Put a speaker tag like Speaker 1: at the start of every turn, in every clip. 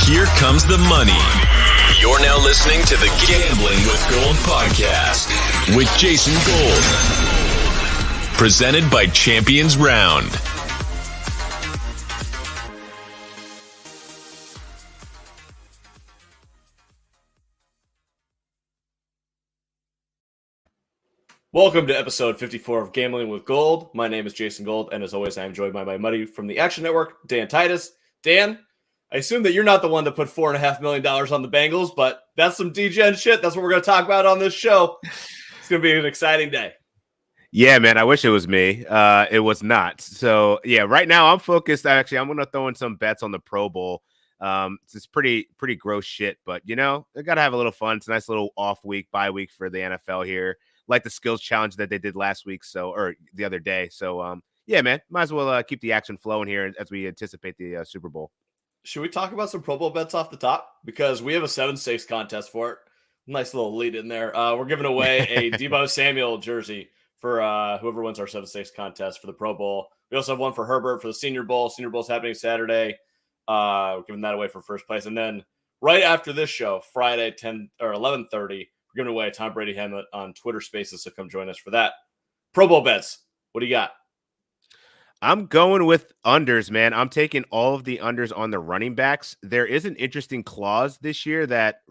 Speaker 1: Here comes the money. You're now listening to the Gambling with Gold podcast with Jason Gold. Presented by Champions Round.
Speaker 2: Welcome to episode 54 of Gambling with Gold. My name is Jason Gold, and as always, I am joined by my buddy from the Action Network, Dan Titus. Dan, I assume that you're not the one that put $4.5 million on the Bengals, but that's some Degen shit. That's what we're going to talk about on this show. It's going to be an exciting day.
Speaker 3: Yeah, man, I wish it was me. It was not. So, yeah, right now I'm focused. Actually, I'm going to throw in some bets on the Pro Bowl. It's pretty gross shit, but, you know, I got to have a little fun. It's a nice little off week, bye week for the NFL here. Like the skills challenge that they did last week, or the other day. So, yeah, man, might as well keep the action flowing here as we anticipate the Super Bowl.
Speaker 2: Should we talk about some Pro Bowl bets off the top? Because we have a 7-6 contest for it. Nice little lead in there. We're giving away a Deebo Samuel jersey for whoever wins our 7-6 contest for the Pro Bowl. We also have one for Herbert for the Senior Bowl. Senior Bowl is happening Saturday. We're giving that away for first place. And then right after this show, Friday, 10 or 11:30, we're giving away a Tom Brady helmet on Twitter Spaces, so come join us for that. Pro Bowl bets. What do you got?
Speaker 3: I'm going with unders, man. I'm taking all of the unders on the running backs. There is an interesting clause this year that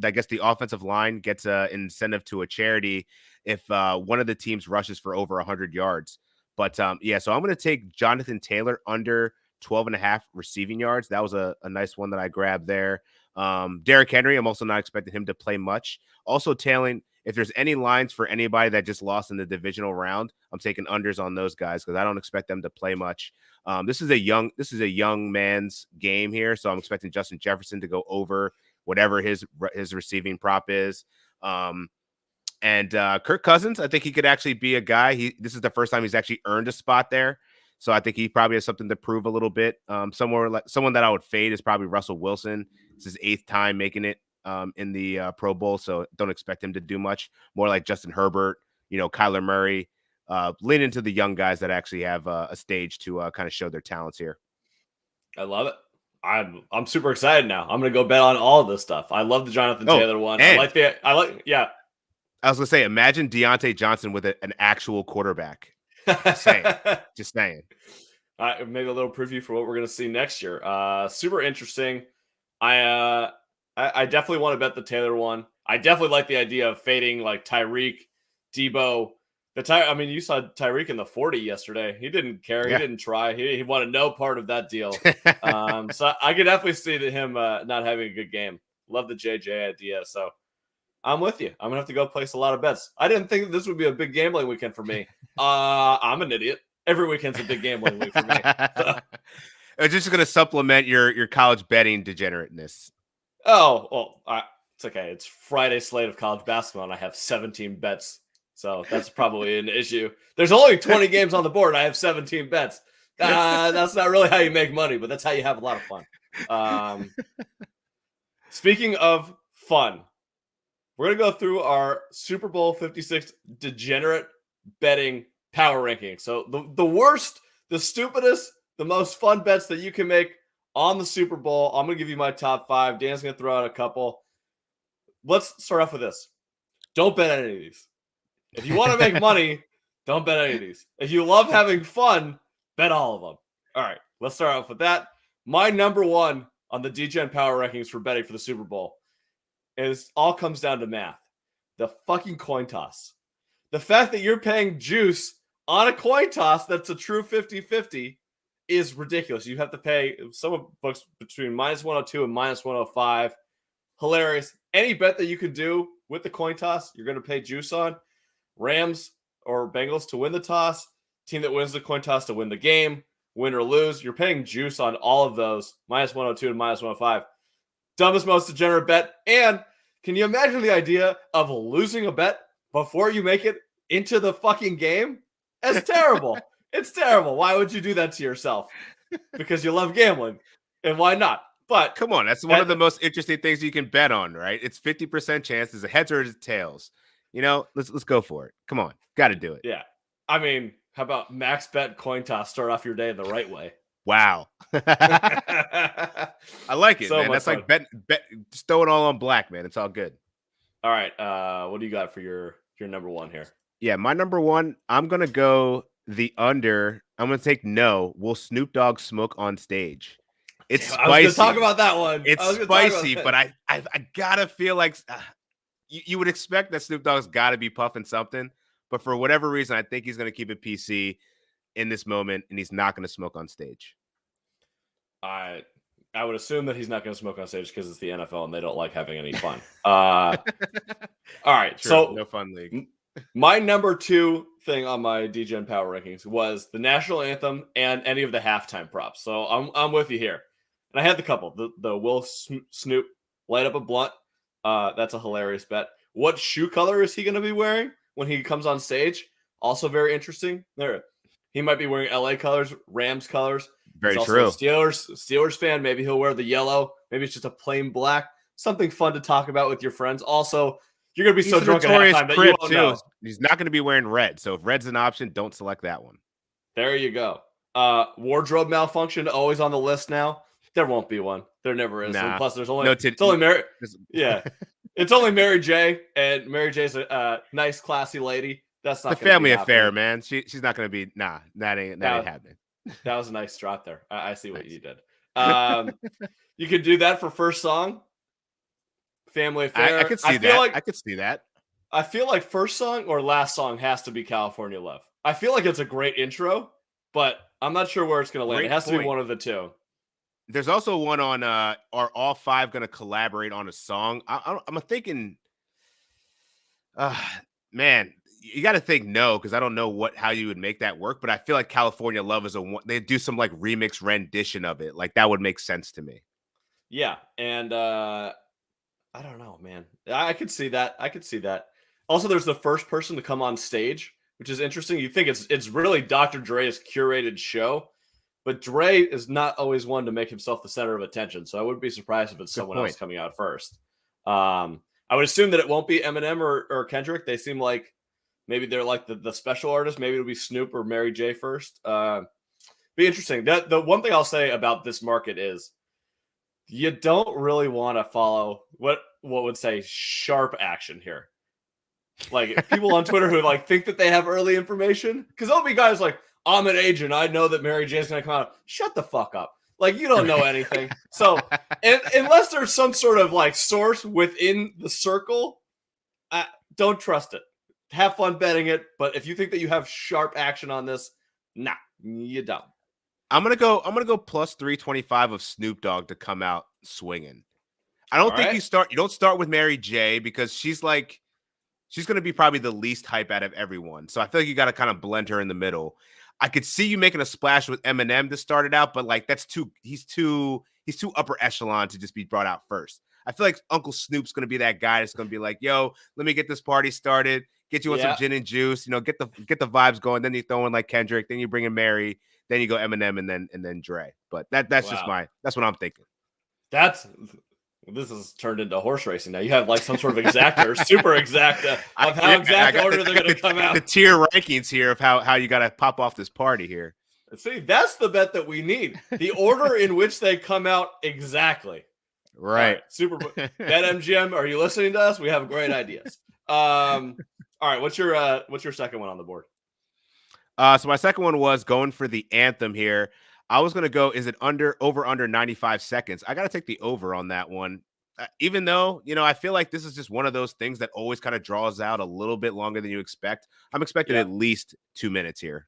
Speaker 3: I guess the offensive line gets an incentive to a charity if one of the teams rushes for over 100 yards. But yeah, so I'm going to take Jonathan Taylor under 12.5 receiving yards. That was a nice one that I grabbed there. Derrick Henry, I'm also not expecting him to play much. Also tailing, if there's any lines for anybody that just lost in the divisional round, I'm taking unders on those guys because I don't expect them to play much. This is a young man's game here, so I'm expecting Justin Jefferson to go over whatever his receiving prop is. And Kirk Cousins, I think he could actually be a guy. This is the first time he's actually earned a spot there. So I think he probably has something to prove a little bit. Someone that I would fade is probably Russell Wilson. It's his 8th time making it in the Pro Bowl, so don't expect him to do much. More like Justin Herbert, Kyler Murray. Lean into the young guys that actually have a stage to kind of show their talents here.
Speaker 2: I love it. I'm super excited now. I'm going to go bet on all of this stuust. I love the Jonathan Taylor one. I was going
Speaker 3: to say, imagine Deontay Johnson with an actual quarterback. Just saying.
Speaker 2: Maybe a little preview for what we're going to see next year. Super interesting. I definitely want to bet the Taylor one. I definitely like the idea of fading like Tyreek, Deebo. You saw Tyreek in the 40 yesterday. He didn't care. Yeah. He didn't try. He wanted no part of that deal. So I could definitely see him not having a good game. Love the JJ idea. So I'm with you. I'm going to have to go place a lot of bets. I didn't think this would be a big gambling weekend for me. I'm an idiot. Every weekend's a big gambling week for me.
Speaker 3: It's just going to supplement your college betting degenerateness.
Speaker 2: Oh, well, it's okay. It's Friday slate of college basketball, and I have 17 bets. So that's probably an issue. There's only 20 games on the board. I have 17 bets. That's not really how you make money, but that's how you have a lot of fun. Speaking of fun, we're going to go through our Super Bowl 56 degenerate betting power ranking. So the worst, the stupidest, the most fun bets that you can make on the Super Bowl. I'm going to give you my top 5. Dan's going to throw out a couple. Let's start off with this. Don't bet any of these. If you want to make money, don't bet any of these. If you love having fun, bet all of them. All right, let's start off with that. My number 1 on the Degen power rankings for betting for the Super Bowl all comes down to math. The fucking coin toss. The fact that you're paying juice on a coin toss that's a true 50-50 is ridiculous. You have to pay some books between -102 and -105. Hilarious. Any bet that you can do with the coin toss, you're going to pay juice on. Rams or Bengals to win the toss. Team that wins the coin toss to win the game. Win or lose. You're paying juice on all of those. -102 and -105. Dumbest, most degenerate bet. And can you imagine the idea of losing a bet before you make it into the fucking game? That's terrible. It's terrible. Why would you do that to yourself? Because you love gambling. And why not? But
Speaker 3: come on, that's one of the most interesting things you can bet on, right? It's 50% chance. Is it heads or is it tails? Let's go for it. Come on. Got to do it.
Speaker 2: Yeah. I mean, how about max bet coin toss? Start off your day the right way.
Speaker 3: Wow. I like it,
Speaker 2: So
Speaker 3: man.
Speaker 2: much
Speaker 3: That's
Speaker 2: fun.
Speaker 3: like bet, just throw it all on black, man. It's all good.
Speaker 2: All right. What do you got for your number one here?
Speaker 3: Yeah, my number one, I'm going to go the under. I'm going to take no. Will Snoop Dogg smoke on stage? It's
Speaker 2: Damn,
Speaker 3: spicy.
Speaker 2: I was going to talk about that one.
Speaker 3: It's spicy, but I gotta feel like you would expect that Snoop Dogg's got to be puffing something, but for whatever reason, I think he's going to keep it PC in this moment, and he's not going to smoke on stage.
Speaker 2: I would assume that he's not going to smoke on stage because it's the NFL and they don't like having any fun. All right,
Speaker 3: True.
Speaker 2: so
Speaker 3: No fun league.
Speaker 2: My number two thing on my Degen power rankings was the national anthem and any of the halftime props. So I'm with you here. And I had the couple. The Will Snoop light up a blunt. That's a hilarious bet. What shoe color is he going to be wearing when he comes on stage? Also very interesting. He might be wearing LA colors, Rams colors.
Speaker 3: Very
Speaker 2: He's
Speaker 3: true.
Speaker 2: Also a Steelers fan. Maybe he'll wear the yellow. Maybe it's just a plain black. Something fun to talk about with your friends. Also, you're going to be so drunk at halftime that you won't know.
Speaker 3: He's not going to be wearing red. So if red's an option, don't select that one.
Speaker 2: There you go. Wardrobe malfunction always on the list now. There won't be one. There never is.
Speaker 3: Nah.
Speaker 2: And plus, it's only Mary. Yeah, it's only Mary J. And Mary J's a nice, classy lady. That's not
Speaker 3: the family affair, man. She's not going to be. Nah, that ain't happening.
Speaker 2: That was a nice drop there. I see what you did. You could do that for first song. Family affair.
Speaker 3: I could see that. I could see that.
Speaker 2: I feel like first song or last song has to be California Love. I feel like it's a great intro, but I'm not sure where it's going to land. It has to be one of the two.
Speaker 3: There's also one on are all five going to collaborate on a song? I'm thinking, man, you got to think no, because I don't know how you would make that work. But I feel like California Love is they do some like remix rendition of it. Like that would make sense to me.
Speaker 2: Yeah, and I don't know, man. I could see that. Also, there's the first person to come on stage, which is interesting. You think it's really Dr. Dre's curated show, but Dre is not always one to make himself the center of attention. So I wouldn't be surprised if it's someone else coming out first. I would assume that it won't be Eminem or Kendrick. They seem like maybe they're like the special artist. Maybe it'll be Snoop or Mary J first. Be interesting. The one thing I'll say about this market is you don't really want to follow what would say sharp action here. Like people on Twitter who like think that they have early information, because there'll be guys like, I'm an agent, I know that Mary J's gonna come out. Shut the fuck up. Like you don't know anything. So unless there's some sort of like source within the circle, don't trust it. Have fun betting it, but if you think that you have sharp action on this, nah, you don't.
Speaker 3: I'm gonna go plus 325 of Snoop Dogg to come out swinging. I don't think you don't start with Mary J, because she's gonna be probably the least hype out of everyone. So I feel like you got to kind of blend her in the middle. I could see you making a splash with Eminem to start it out, but like he's too upper echelon to just be brought out first. I feel like Uncle Snoop's gonna be that guy that's gonna be like, yo, let me get this party started, get you on some gin and juice, get the vibes going. Then you throw in like Kendrick, then you bring in Mary, then you go Eminem, and then Dre. But that's just that's what I'm thinking.
Speaker 2: This has turned into horse racing now. You have like some sort of exacta or super exacta of how exact order they're going to come out.
Speaker 3: The tier rankings here of how you got to pop off this party here.
Speaker 2: See, that's the bet that we need. The order in which they come out exactly.
Speaker 3: Right.
Speaker 2: Super BetMGM, are you listening to us? We have great ideas. All right, what's your second one on the board?
Speaker 3: So my second one was going for the anthem here. I was going to go, is it over 95 seconds? I got to take the over on that one. Even though, I feel like this is just one of those things that always kind of draws out a little bit longer than you expect. I'm expecting at least 2 minutes here.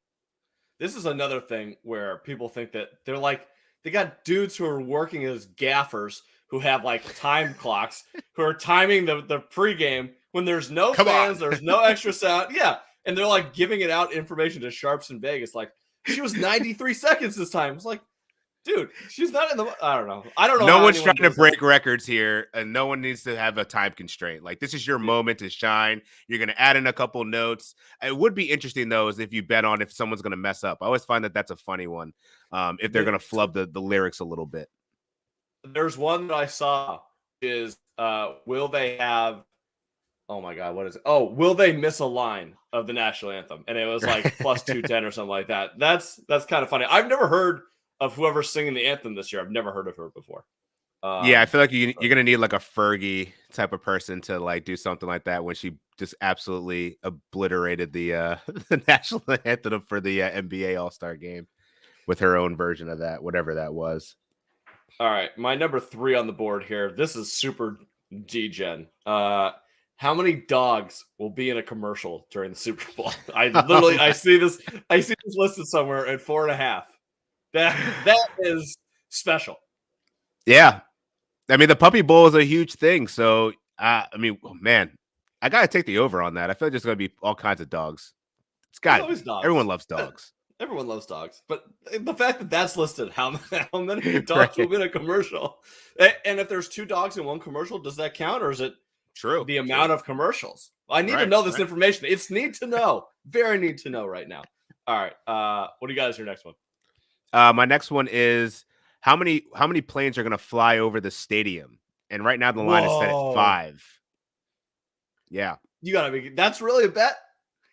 Speaker 2: This is another thing where people think that they're like, they got dudes who are working as gaffers who have like time clocks who are timing the pregame when there's no fans, there's no extra sound. Yeah. And they're like giving it out information to sharps in Vegas. Like, she was 93 seconds this time. It's like, dude, she's not in the. I don't know.
Speaker 3: No one's trying to break records here, and no one needs to have a time constraint. Like, this is your moment to shine. You're going to add in a couple notes. It would be interesting, though, is if you bet on if someone's going to mess up. I always find that that's a funny one, if they're going to flub the lyrics a little bit.
Speaker 2: There's one that I saw is, will they have. Oh my God, what is it? Oh, will they miss a line of the national anthem? And it was like plus 210 or something like that. That's kind of funny. I've never heard of whoever's singing the anthem this year. I've never heard of her before.
Speaker 3: Yeah, I feel like you're gonna need like a Fergie type of person to like do something like that when she just absolutely obliterated the the national anthem for the NBA All-Star game with her own version of that, whatever that was.
Speaker 2: All right, my number 3 on the board here. This is super Degen. How many dogs will be in a commercial during the Super Bowl? I see this listed somewhere at 4.5. That is special.
Speaker 3: Yeah. I mean, the Puppy Bowl is a huge thing. So, I mean, man, I got to take the over on that. I feel like there's going to be all kinds of dogs. It's got to be.
Speaker 2: Dogs.
Speaker 3: Everyone loves dogs.
Speaker 2: Everyone loves dogs. But the fact that that's listed, how many dogs will be in a commercial? And if there's 2 dogs in one commercial, does that count? Or is it the amount of commercials? I need to know this information. It's need to know. Very need to know right now. All right. What do you guys your next one?
Speaker 3: My next one is how many planes are going to fly over the stadium? And right now the line is set at 5. Yeah.
Speaker 2: You got to be. That's really a bet?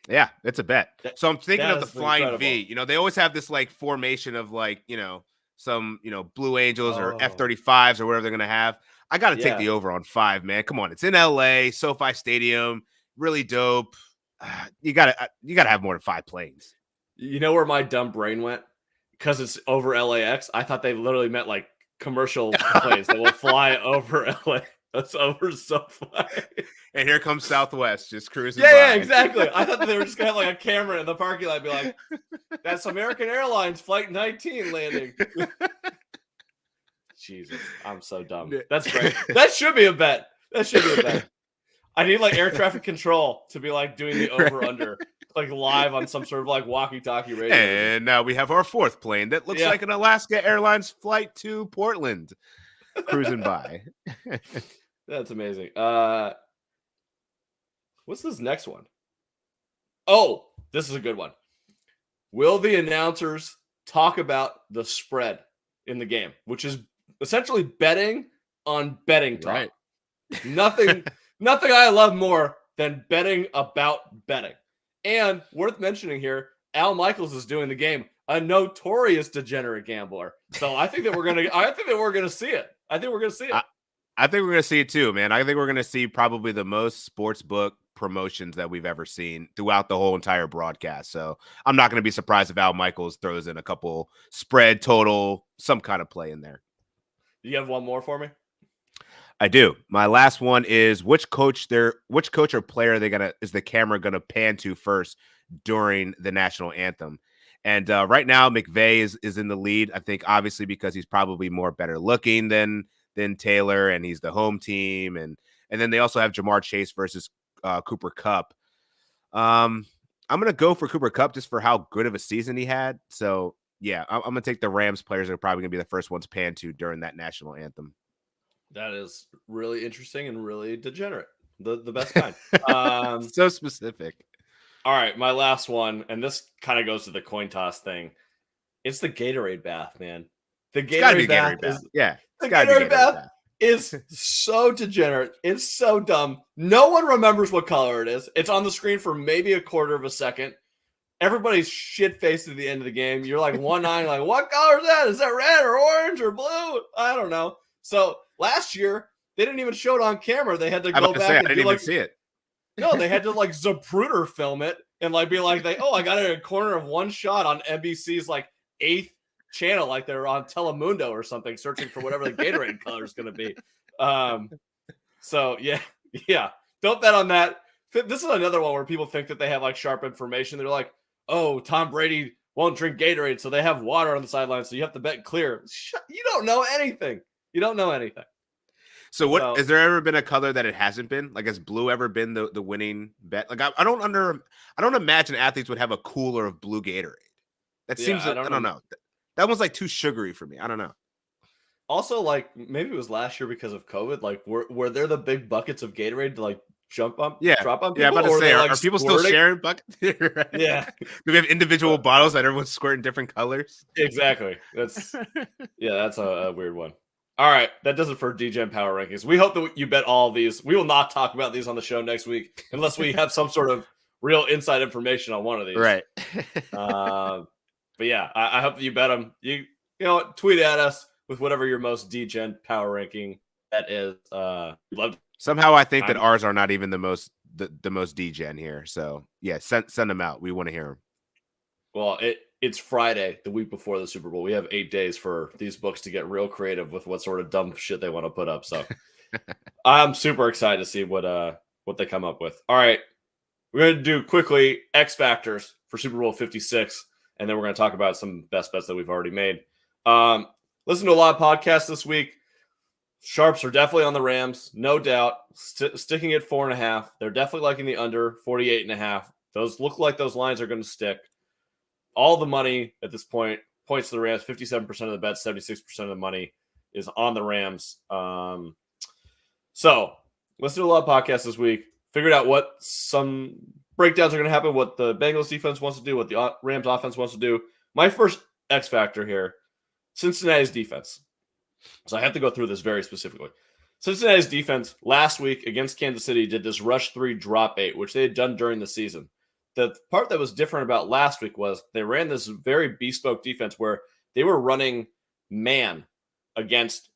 Speaker 3: Yeah, it's a bet. So I'm thinking of the Flying
Speaker 2: incredible.
Speaker 3: V. You know, they always have this like formation of like, you know, some, you know, Blue Angels or F-35s or whatever they're going to have. I got to take the over on 5, man. Come on. It's in LA, SoFi Stadium. Really dope. You got to have more than 5 planes.
Speaker 2: You know where my dumb brain went? Because it's over LAX. I thought they literally meant like commercial planes that will fly over LA. That's over SoFi.
Speaker 3: And here comes Southwest just cruising by.
Speaker 2: Yeah, exactly. I thought that they were just going to have like a camera in the parking lot and be like, that's American Airlines Flight 19 landing. Jesus, I'm so dumb. That's great. That should be a bet. I need like air traffic control to be like doing the over-under, like live on some sort of like walkie-talkie radio.
Speaker 3: And now we have our 4th plane that looks like an Alaska Airlines flight to Portland cruising by.
Speaker 2: That's amazing. What's this next one? Oh, this is a good one. Will the announcers talk about the spread in the game, which is essentially betting on betting talk?
Speaker 3: Right.
Speaker 2: Nothing I love more than betting about betting. And worth mentioning here, Al Michaels is doing the game, a notorious degenerate gambler. So I think that we're gonna see it. I think we're gonna see it.
Speaker 3: I think we're gonna see it too, man. I think we're gonna see probably the most sports book promotions that we've ever seen throughout the whole entire broadcast. So I'm not gonna be surprised if Al Michaels throws in a couple spread, total, some kind of play in there.
Speaker 2: You have one more for me?
Speaker 3: I do. My last one is which coach or player is the camera gonna pan to first during the national anthem? And right now, McVay is in the lead. I think obviously because he's probably better looking than Taylor, and he's the home team, and then they also have Jamar Chase versus Cooper Kupp. I'm gonna go for Cooper Kupp just for how good of a season he had. So yeah, I'm gonna take the Rams players that are probably gonna be the first ones panned to during that national anthem.
Speaker 2: That is really interesting and really degenerate. The best kind.
Speaker 3: So specific.
Speaker 2: All right, my last one, and this kind of goes to the coin toss thing. It's the Gatorade bath, man. The Gatorade bath is the Gatorade bath is so degenerate. It's so dumb. No one remembers what color it is. It's on the screen for maybe a quarter of a second. Everybody's shit-faced at the end of the game. You're like 1-9, like, what color is that? Is that red or orange or blue? I don't know. So last year, they didn't even show it on camera. They had to go back and
Speaker 3: I didn't even see it.
Speaker 2: No, they had to like Zapruder film it and like be like, I got it in a corner of one shot on NBC's like 8th channel, like they're on Telemundo or something, searching for whatever the Gatorade color is going to be. So yeah, don't bet on that. This is another one where people think that they have like sharp information. They're like, oh, Tom Brady won't drink Gatorade, so they have water on the sideline, so you have to bet clear. You don't know anything. So
Speaker 3: has there ever been a color that it hasn't been? Like, has blue ever been the winning bet? Like, I don't imagine athletes would have a cooler of blue Gatorade. That seems I don't know. That one's like too sugary for me. I don't know.
Speaker 2: Also, like maybe it was last year because of COVID. Like, were there the big buckets of Gatorade to like drop on people?
Speaker 3: Yeah, I'm about to say, are people still sharing buckets? Right?
Speaker 2: Yeah.
Speaker 3: Do we have individual bottles that everyone's squirting different colors?
Speaker 2: Exactly. That's a weird one. All right, that does it for Degen Power Rankings. We hope that you bet all of these. We will not talk about these on the show next week unless we have some sort of real inside information on one of these.
Speaker 3: Right.
Speaker 2: But yeah, I hope that you bet them. tweet at us with whatever your most Degen power ranking that is.
Speaker 3: Somehow I think that ours are not even the most Degen here. So yeah, send them out. We want to hear them.
Speaker 2: Well, it's Friday, the week before the Super Bowl. We have 8 days for these books to get real creative with what sort of dumb shit they want to put up. So I'm super excited to see what they come up with. All right. We're going to do quickly X-Factors for Super Bowl 56, and then we're going to talk about some best bets that we've already made. Listen to a lot of podcasts this week. Sharps are definitely on the Rams, no doubt. Sticking at 4.5. They're definitely liking the under 48.5. Those look like those lines are going to stick. All the money at this point points to the Rams. 57% of the bets, 76% of the money is on the Rams. So listen to a lot of podcasts this week. Figured out what some breakdowns are going to happen, what the Bengals defense wants to do, what the Rams offense wants to do. My first X factor here, Cincinnati's defense. So I have to go through this very specifically. Cincinnati's defense last week against Kansas City did this rush 3 drop 8, which they had done during the season. The part that was different about last week was they ran this very bespoke defense where they were running man against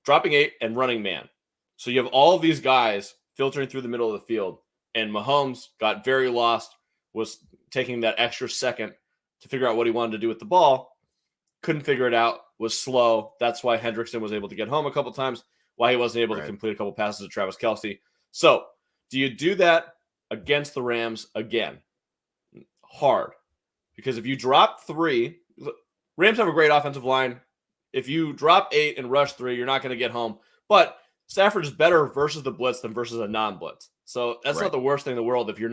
Speaker 2: dropping 8 and running man. So you have all of these guys filtering through the middle of the field, and Mahomes got very lost, was taking that extra second to figure out what he wanted to do with the ball, couldn't figure it out, was slow. That's why Hendrickson was able to get home a couple times, why he wasn't able to complete a couple passes to Travis Kelce. So do you do that against the Rams again? Hard. Because if you drop 3, Rams have a great offensive line. If you drop 8 and rush 3, you're not going to get home. But Stafford is better versus the blitz than versus a non-blitz. So that's not the worst thing in the world. If you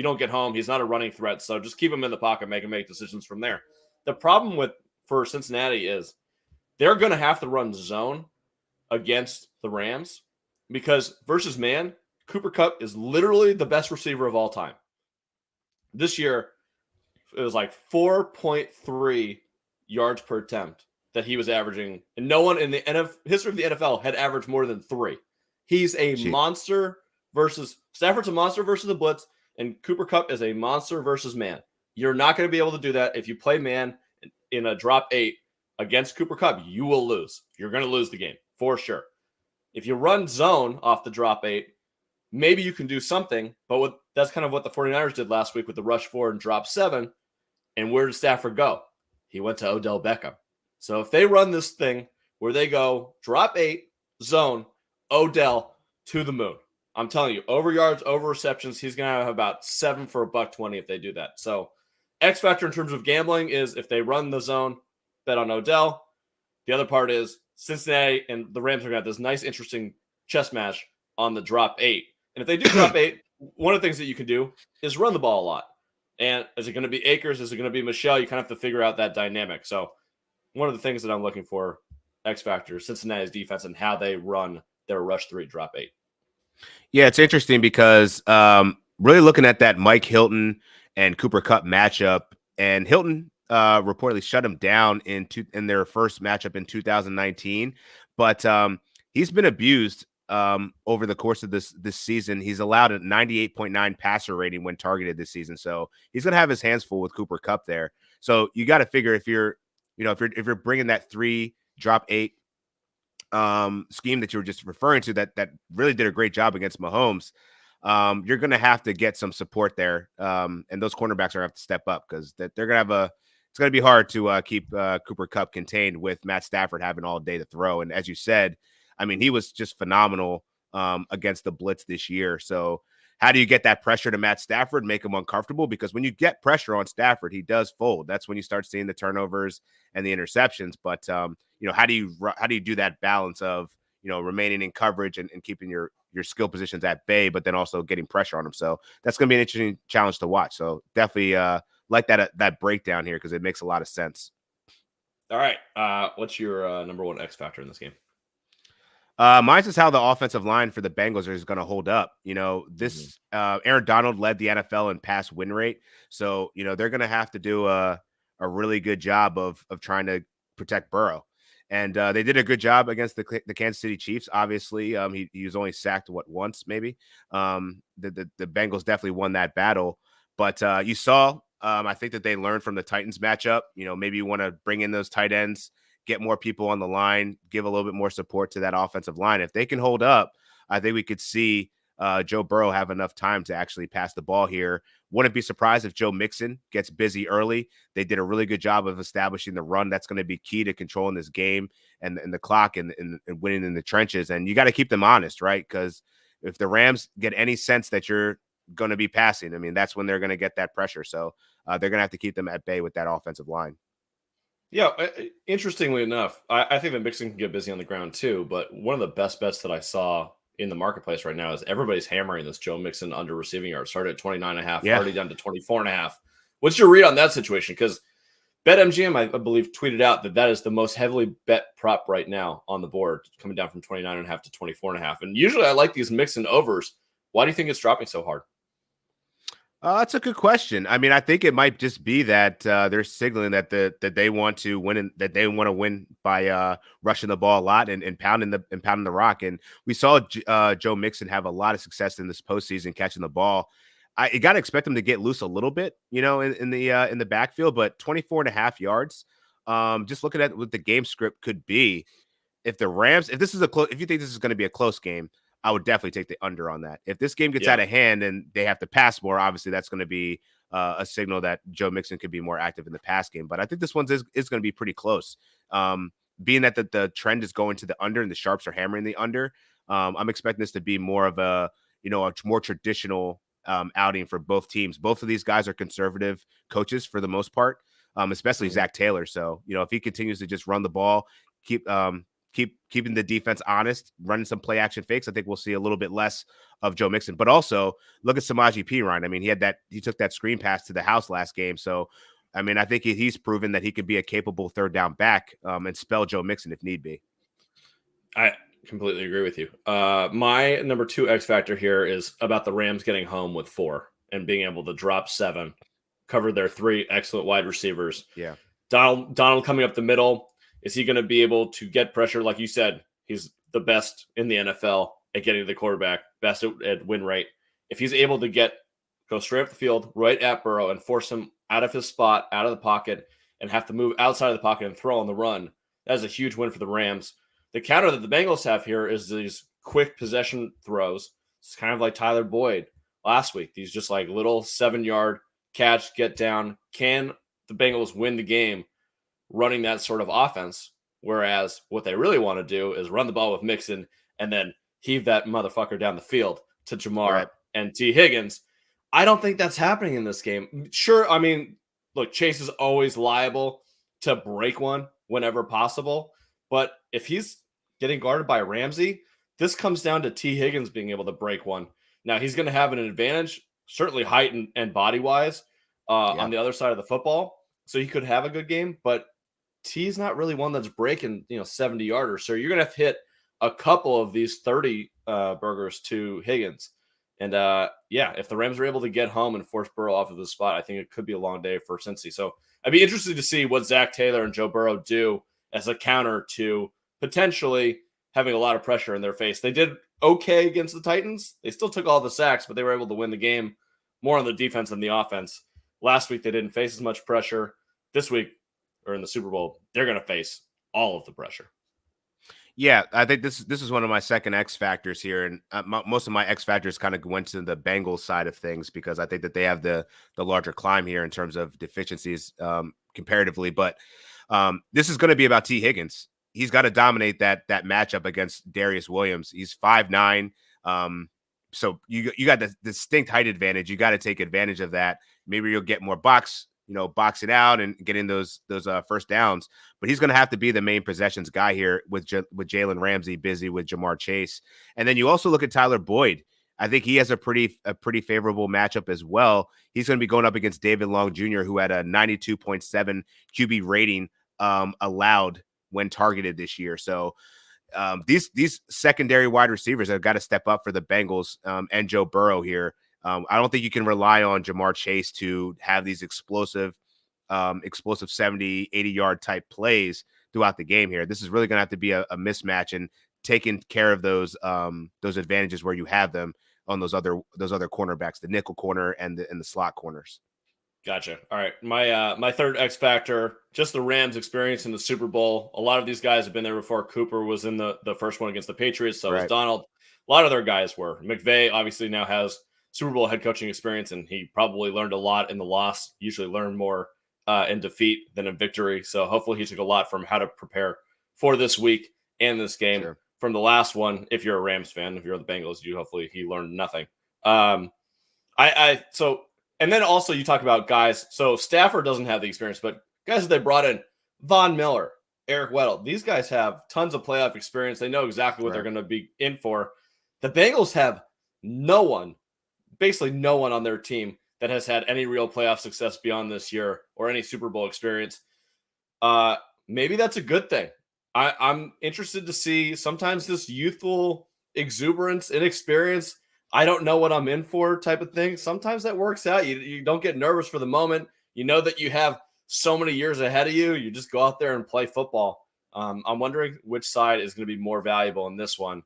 Speaker 2: don't get home, he's not a running threat. So just keep him in the pocket, make decisions from there. The problem for Cincinnati is they're going to have to run zone against the Rams because versus man, Cooper Kupp is literally the best receiver of all time. This year, it was like 4.3 yards per attempt that he was averaging, and no one in the history of the NFL had averaged more than 3. He's a monster Stafford's a monster versus the blitz, and Cooper Kupp is a monster versus man. You're not going to be able to do that if you play man in a drop 8 against Cooper Kupp. You will lose. You're going to lose the game for sure. If you run zone off the drop 8, maybe you can do something, but that's kind of what the 49ers did last week with the rush 4 and drop 7. And where did Stafford go? He went to Odell Beckham. So if they run this thing where they go drop 8, zone, Odell to the moon, I'm telling you, over yards, over receptions, he's going to have about 7 for $120 if they do that. So X factor in terms of gambling is if they run the zone, bet on Odell. The other part is Cincinnati and the Rams are going to have this nice, interesting chess match on the drop 8. And if they do drop 8, one of the things that you can do is run the ball a lot. And is it going to be Akers? Is it going to be Michelle? You kind of have to figure out that dynamic. So one of the things that I'm looking for, X factor, Cincinnati's defense and how they run their rush 3 drop 8.
Speaker 3: Yeah, it's interesting because really looking at that Mike Hilton and Cooper Kupp matchup, and Hilton reportedly shut him down in their first matchup in 2019, but he's been abused over the course of this season. He's allowed a 98.9 passer rating when targeted this season, so he's going to have his hands full with Cooper Kupp there. So you got to figure if you're bringing that 3 drop 8 scheme that you were just referring to that really did a great job against Mahomes, you're going to have to get some support there, and those cornerbacks are going to have to step up because they're going to have it's going to be hard to keep Cooper Kupp contained with Matt Stafford having all day to throw. And as you said, I mean, he was just phenomenal against the blitz this year. So how do you get that pressure to Matt Stafford, make him uncomfortable? Because when you get pressure on Stafford, he does fold. That's when you start seeing the turnovers and the interceptions. But how do you do that balance of remaining in coverage and keeping your skill positions at bay, but then also getting pressure on them? So that's going to be an interesting challenge to watch. So definitely like that breakdown here because it makes a lot of sense.
Speaker 2: All right, what's your number 1 X factor in this game?
Speaker 3: Mine's is how the offensive line for the Bengals is going to hold up. Aaron Donald led the NFL in pass win rate. So, they're going to have to do a really good job of trying to protect Burrow. And they did a good job against the Kansas City Chiefs. Obviously, he was only sacked once, maybe. The Bengals definitely won that battle. But you saw I think that they learned from the Titans matchup. Maybe you want to bring in those tight ends, get more people on the line, give a little bit more support to that offensive line. If they can hold up, I think we could see Joe Burrow have enough time to actually pass the ball here. Wouldn't be surprised if Joe Mixon gets busy early. They did a really good job of establishing the run. That's going to be key to controlling this game and the clock and winning in the trenches. And you got to keep them honest, right? Because if the Rams get any sense that you're going to be passing, I mean, that's when they're going to get that pressure. So they're going to have to keep them at bay with that offensive line.
Speaker 2: Yeah, interestingly enough, I think that Mixon can get busy on the ground too. But one of the best bets that I saw in the marketplace right now is everybody's hammering this Joe Mixon under receiving yards. Started at 29.5, already down to 24.5. What's your read on that situation? Because BetMGM, I believe, tweeted out that is the most heavily bet prop right now on the board, coming down from 29.5 to 24.5. And usually I like these Mixon overs. Why do you think it's dropping so hard?
Speaker 3: That's a good question. I mean, I think it might just be that they're signaling that they want to win and that they want to win by rushing the ball a lot and pounding the rock. And we saw Joe Mixon have a lot of success in this postseason catching the ball. You got to expect him to get loose a little bit, in the backfield. But 24.5 yards. Just looking at what the game script could be, if the Rams, if you think this is going to be a close game, I would definitely take the under on that. If this game gets out of hand and they have to pass more, obviously that's going to be a signal that Joe Mixon could be more active in the pass game. But I think this one is going to be pretty close. Being that the trend is going to the under and the sharps are hammering the under, I'm expecting this to be more of a more traditional outing for both teams. Both of these guys are conservative coaches for the most part, especially Zach Taylor. So, if he continues to just run the ball, keeping the defense honest, running some play action fakes, I think we'll see a little bit less of Joe Mixon. But also look at Samaje Perine. I mean, he took that screen pass to the house last game. So, I mean, I think he's proven that he could be a capable third down back and spell Joe Mixon if need be.
Speaker 2: I completely agree with you. My number 2 X factor here is about the Rams getting home with 4 and being able to drop 7, cover their 3 excellent wide receivers.
Speaker 3: Yeah.
Speaker 2: Donald coming up the middle. Is he going to be able to get pressure? Like you said, he's the best in the NFL at getting to the quarterback, best at win rate. If he's able to go straight up the field, right at Burrow, and force him out of his spot, out of the pocket, and have to move outside of the pocket and throw on the run, that is a huge win for the Rams. The counter that the Bengals have here is these quick possession throws. It's kind of like Tyler Boyd last week. These just like little 7-yard catch, get down. Can the Bengals win the game running that sort of offense? Whereas what they really want to do is run the ball with Mixon and then heave that motherfucker down the field to Jamar and T. Higgins. I don't think that's happening in this game. Sure, I mean, look, Chase is always liable to break one whenever possible. But if he's getting guarded by Ramsey, this comes down to T. Higgins being able to break one. Now, he's going to have an advantage, certainly height and body-wise, on the other side of the football. So he could have a good game, but T's not really one that's breaking, 70-yarders. So you're going to have to hit a couple of these 30 burgers to Higgins. And, if the Rams are able to get home and force Burrow off of the spot, I think it could be a long day for Cincy. So I'd be interested to see what Zach Taylor and Joe Burrow do as a counter to potentially having a lot of pressure in their face. They did okay against the Titans. They still took all the sacks, but they were able to win the game more on the defense than the offense. Last week, they didn't face as much pressure. This week, or in the Super Bowl, they're going to face all of the pressure.
Speaker 3: Yeah, I think this is one of my second X factors here, and most of my X factors kind of went to the Bengals side of things because I think that they have the larger climb here in terms of deficiencies comparatively. But this is going to be about T. Higgins. He's got to dominate that matchup against Darius Williams. He's 5'9", so you got the distinct height advantage. You got to take advantage of that. Maybe you'll get more boxing out and getting those first downs. But he's going to have to be the main possessions guy here with Jalen Ramsey busy with Jamar Chase. And then you also look at Tyler Boyd. I think he has a pretty favorable matchup as well. He's going to be going up against David Long Jr., who had a 92.7 QB rating allowed when targeted this year. So these secondary wide receivers have got to step up for the Bengals and Joe Burrow here. I don't think you can rely on Jamar Chase to have these explosive 70, 80-yard type plays throughout the game here. This is really going to have to be a mismatch and taking care of those advantages where you have them on those other cornerbacks, the nickel corner and the slot corners.
Speaker 2: Gotcha. All right. My third X factor, just the Rams experience in the Super Bowl. A lot of these guys have been there before. Cooper was in the first one against the Patriots. So was
Speaker 3: Right.
Speaker 2: Donald. A lot of their guys were. McVay obviously now has Super Bowl head coaching experience, and he probably learned a lot in the loss. Usually learn more in defeat than in victory. So hopefully he took a lot from how to prepare for this week and this game.
Speaker 3: Sure.
Speaker 2: From the last one, if you're a Rams fan, if you're the Bengals, hopefully he learned nothing. So and then also you talk about guys. So Stafford doesn't have the experience, but guys that they brought in, Von Miller, Eric Weddle, these guys have tons of playoff experience. They know exactly what they're going to be in for. The Bengals have basically no one on their team that has had any real playoff success beyond this year or any Super Bowl experience. Maybe that's a good thing. I'm interested to see sometimes this youthful exuberance, inexperience, I don't know what I'm in for type of thing. Sometimes that works out. You don't get nervous for the moment. You know that you have so many years ahead of you. You just go out there and play football. I'm wondering which side is going to be more valuable in this one.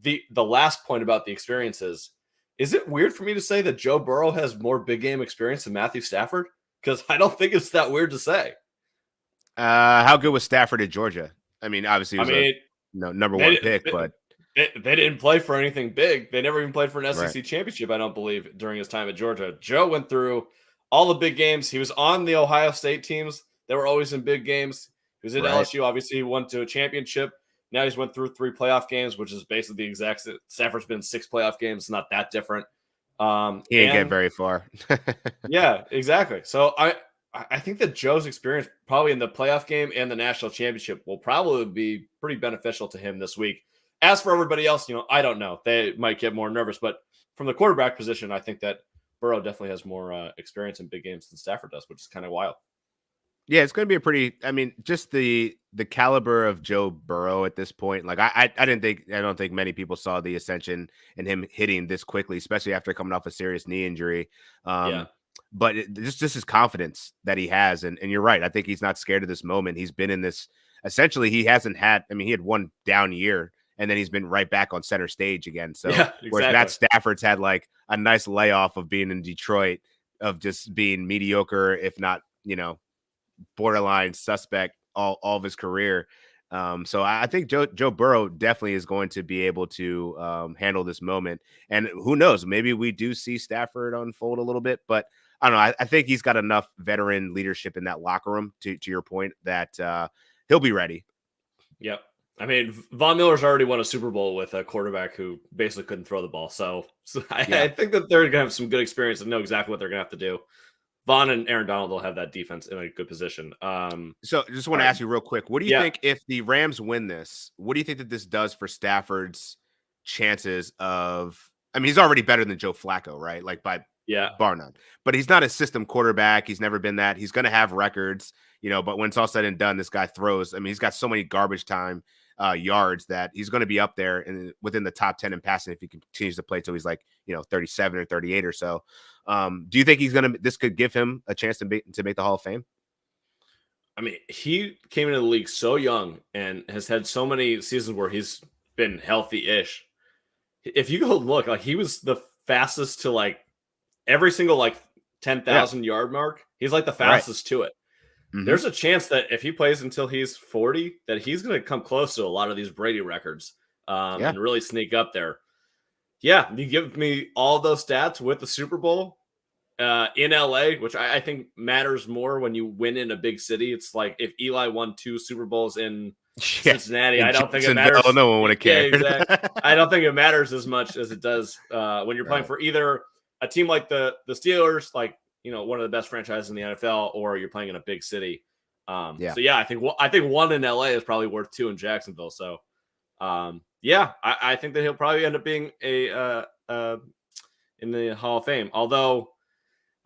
Speaker 2: The last point about the experiences, is it weird for me to say that Joe Burrow has more big game experience than Matthew Stafford? Because I don't think it's that weird to say.
Speaker 3: How good was Stafford at Georgia? I mean, obviously, he was number one pick, but
Speaker 2: they didn't play for anything big. They never even played for an SEC championship, I don't believe, during his time at Georgia. Joe went through all the big games. He was on the Ohio State teams. They were always in big games. He was at LSU. Obviously, he went to a championship. Now he's went through 3 playoff games, which is basically the exact. Stafford's been 6 playoff games. It's not that different.
Speaker 3: He didn't get very far.
Speaker 2: Yeah, exactly. So I think that Joe's experience probably in the playoff game and the national championship will probably be pretty beneficial to him this week. As for everybody else, I don't know. They might get more nervous, but from the quarterback position, I think that Burrow definitely has more experience in big games than Stafford does, which is kind of wild.
Speaker 3: Yeah, it's going to be just the caliber of Joe Burrow at this point. Like I don't think many people saw the ascension and him hitting this quickly, especially after coming off a serious knee injury. But just his confidence that he has. And you're right. I think he's not scared of this moment. He's been in this, essentially he hasn't had, he had one down year and then he's been right back on center stage again. So whereas Matt Stafford's had like a nice layoff of being in Detroit, of just being mediocre, if not, borderline suspect all of his career. So I think Joe Burrow definitely is going to be able to handle this moment. And who knows, maybe we do see Stafford unfold a little bit, but I don't know. I think he's got enough veteran leadership in that locker room to your point that he'll be ready.
Speaker 2: Yep. Von Miller's already won a Super Bowl with a quarterback who basically couldn't throw the ball. So I think that they're going to have some good experience and know exactly what they're going to have to do. Von and Aaron Donald will have that defense in a good position.
Speaker 3: So just want to ask you real quick, what do you think if the Rams win this? What do you think that this does for Stafford's chances of? He's already better than Joe Flacco, right? Like by bar none. But he's not a system quarterback. He's never been that. He's going to have records, But when it's all said and done, this guy throws. He's got so many garbage time yards that he's going to be up there and within the top 10 in passing if he continues to play till he's like 37 or 38 or so. Do you think this could give him a chance to make the Hall of Fame?
Speaker 2: He came into the league so young and has had so many seasons where he's been healthy-ish. If you go look, like he was the fastest to like every single like 10,000 yard mark. He's like the fastest to it. Mm-hmm. There's a chance that if he plays until he's 40, that he's going to come close to a lot of these Brady records and really sneak up there. Yeah, you give me all those stats with the Super Bowl in LA, which I think matters more when you win in a big city. It's like if Eli won 2 Super Bowls in Cincinnati, I don't think it matters.
Speaker 3: No one would have cared.
Speaker 2: Yeah, exactly. I don't think it matters as much as it does when you're playing for either a team like the Steelers, like one of the best franchises in the NFL, or you're playing in a big city. So yeah, I think 1 in LA is probably worth 2 in Jacksonville. So I think that he'll probably end up being in the Hall of Fame. Although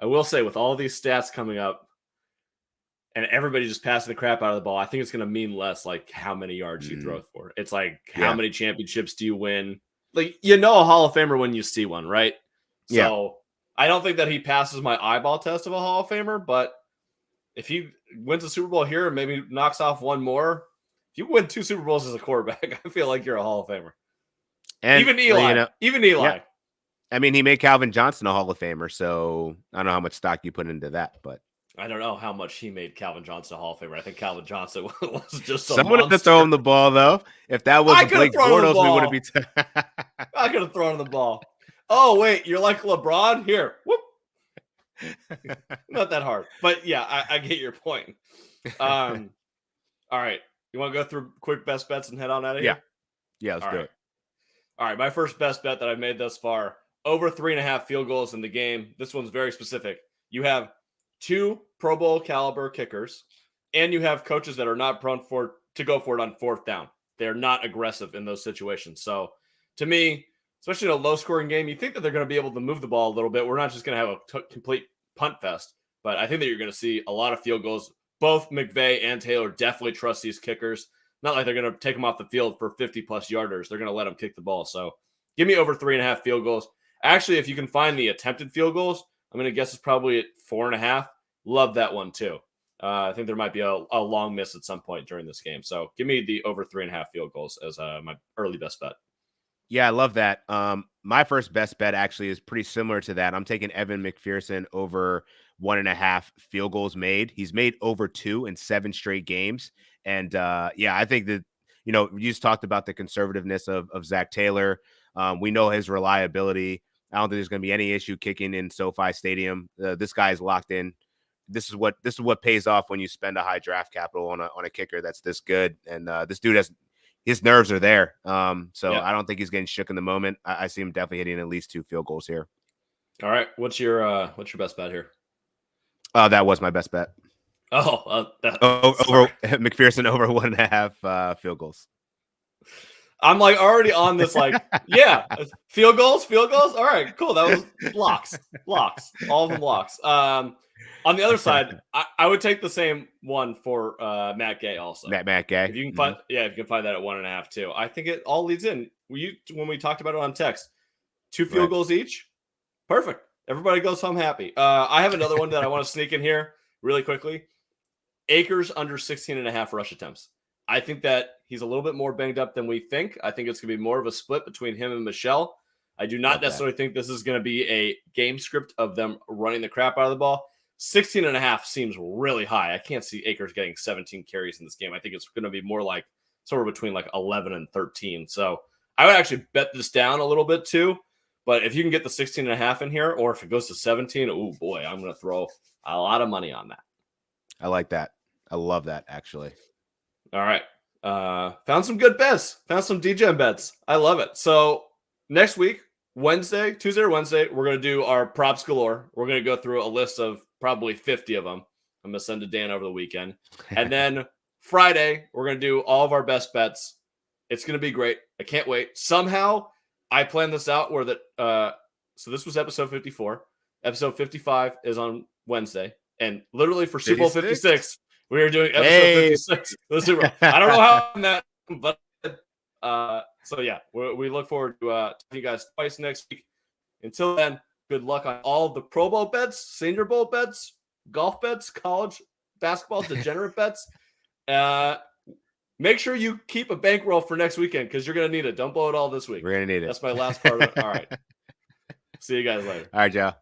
Speaker 2: I will say, with all these stats coming up and everybody just passing the crap out of the ball, I think it's going to mean less like how many yards you throw for. It's like how many championships do you win? Like a Hall of Famer when you see one, right? So I don't think that he passes my eyeball test of a Hall of Famer, but if he wins a Super Bowl here and maybe knocks off one more, if you win 2 Super Bowls as a quarterback, I feel like you're a Hall of Famer. And even Eli.
Speaker 3: I mean, he made Calvin Johnson a Hall of Famer, so I don't know how much stock you put into that, but
Speaker 2: I don't know how much he made Calvin Johnson a Hall of Famer. I think Calvin Johnson was just a
Speaker 3: someone had to
Speaker 2: monster.
Speaker 3: throw him the ball, though. If that was Blake Bortles, we wouldn't be.
Speaker 2: I could have thrown him the ball. Oh, wait, you're like LeBron? Here. Whoop. Not that hard. But yeah, I get your point. All right. You want to go through quick best bets and head on out of here?
Speaker 3: Yeah, let's do it.
Speaker 2: All right. My first best bet that I've made thus far, over 3.5 field goals in the game. This one's very specific. You have 2 Pro Bowl caliber kickers, and you have coaches that are not prone to go for it on 4th down. They're not aggressive in those situations. So to me, especially in a low-scoring game, you think that they're going to be able to move the ball a little bit. We're not just going to have a complete punt fest, but I think that you're going to see a lot of field goals. Both McVay and Taylor definitely trust these kickers. Not like they're going to take them off the field for 50-plus yarders. They're going to let them kick the ball. So give me over 3.5 field goals. Actually, if you can find the attempted field goals, I'm going to guess it's probably at 4.5. Love that one, too. I think there might be a long miss at some point during this game. So give me the over 3.5 field goals as my early best bet.
Speaker 3: Yeah, I love that. My first best bet actually is pretty similar to that. I'm taking Evan McPherson over 1.5 field goals made. He's made over 2 in 7 straight games. And yeah, I think that, you just talked about the conservativeness of Zach Taylor. We know his reliability. I don't think there's going to be any issue kicking in SoFi Stadium. This guy is locked in. This is what pays off when you spend a high draft capital on a kicker that's this good. And this dude his nerves are there. So I don't think he's getting shook in the moment. I see him definitely hitting at least 2 field goals here.
Speaker 2: All right. What's your best bet here?
Speaker 3: That was my best bet.
Speaker 2: Over
Speaker 3: McPherson over 1.5 field goals.
Speaker 2: I'm like already on this, field goals. All right, cool. That was locks, all of them locks. On the other side, I would take the same one for Matt Gay also.
Speaker 3: Matt Gay.
Speaker 2: If you can find, if you can find that at 1.5 too. I think it all leads in. When we talked about it on text, 2 field goals each, perfect. Everybody goes home happy. I have another one that I want to sneak in here really quickly. Akers under 16.5 rush attempts. I think that he's a little bit more banged up than we think. I think it's going to be more of a split between him and Michelle. I do not necessarily think this is going to be a game script of them running the crap out of the ball. 16.5 seems really high. I can't see Akers getting 17 carries in this game. I think it's going to be more like somewhere between 11 and 13. So I would actually bet this down a little bit too. But if you can get the 16.5 in here, or if it goes to 17, oh boy, I'm going to throw a lot of money on that.
Speaker 3: I like that. I love that, actually.
Speaker 2: All right. Found some good bets. Found some Degen bets. I love it. So next week, Tuesday or Wednesday, we're going to do our props galore. We're going to go through a list of probably 50 of them. I'm going to send to Dan over the weekend. And then Friday, we're going to do all of our best bets. It's going to be great. I can't wait. Somehow, I planned this out where so this was episode 54. Episode 55 is on Wednesday. And literally for Super Bowl 56, we are doing episode 56 of the Super Bowl. I don't know how I'm that, but so yeah, we look forward to talking to you guys twice next week. Until then, good luck on all of the Pro Bowl bets, Senior Bowl bets, golf bets, college basketball, degenerate bets. Make sure you keep a bankroll for next weekend because you're going to need it. Don't blow it all this week.
Speaker 3: We're going to need it.
Speaker 2: That's my last part of it. All right. See you guys later.
Speaker 3: All right, Joe.